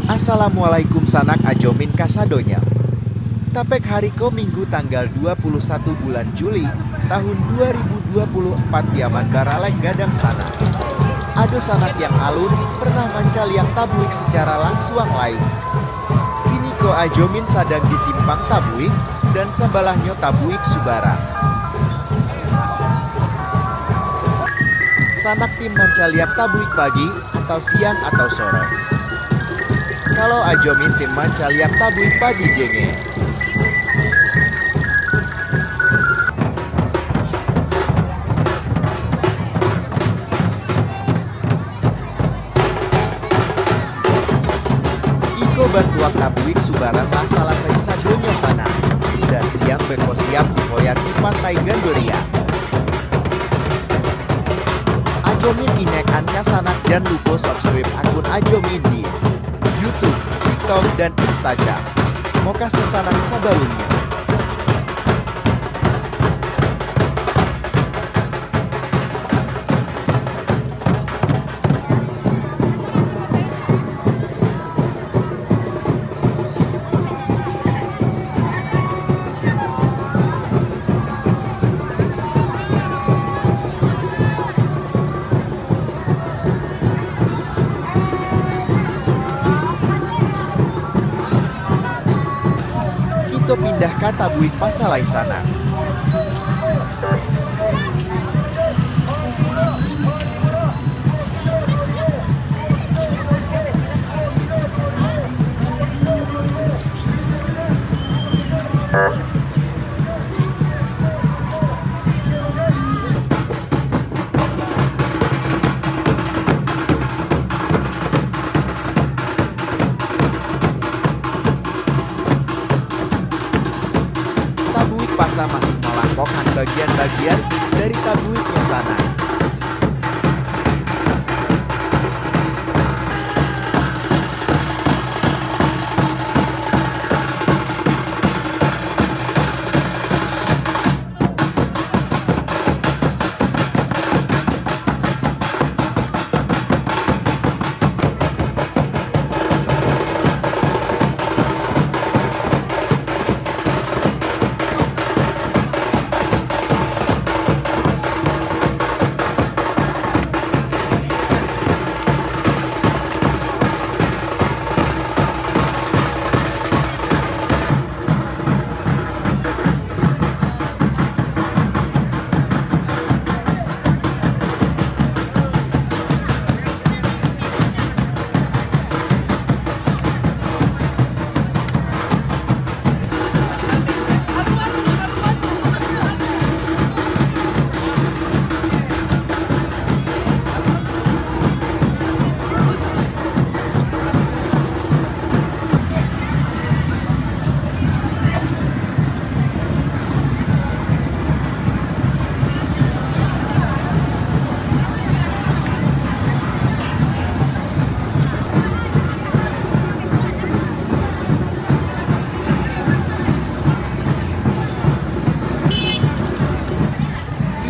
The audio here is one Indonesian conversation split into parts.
Assalamualaikum sanak ajomin kasadonya. Tapek hariko Minggu tanggal 21 bulan Juli tahun 2024 Piaman Baralek Gadang sana. Ado sanak yang alun pernah mancal yang tabuik secara langsung lain. Kini ko ajomin sadang disimpang tabuik dan sabalahnya tabuik subarang. Sanak tim mancaliak tabuik pagi atau siang atau sore. Kalau ajomin tim mancaliak tabuik pagi jenge. Iko bantuak tabuik subarang masalah sadonya sana. Dan siang beko siap dihoyat di pantai Gandoria. Ajomin inekan kasanak dan lupa subscribe akun Ajomin di YouTube, TikTok, dan Instagram. Mau kasih sanak sabalunnya. Kita pindah ke tabuik pasalai sana. Pasar masih melangkokkan bagian-bagian dari tabuiknya sana.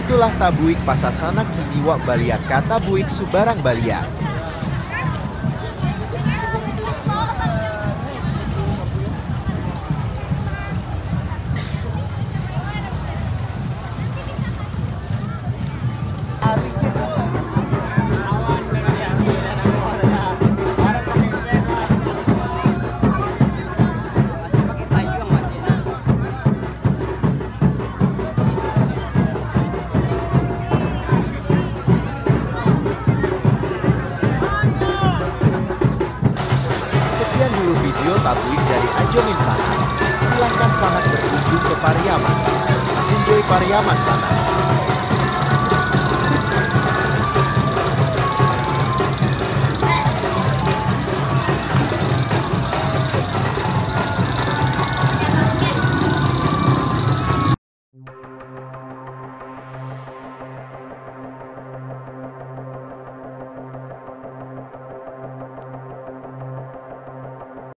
Itulah tabuik pasar sanak kini wak balia ka tabuik subarang balia. Sekian dulu video tabuik dari Ajomin sana. Silahkan sanak berkunjung ke Pariaman. Enjoy Pariaman sana.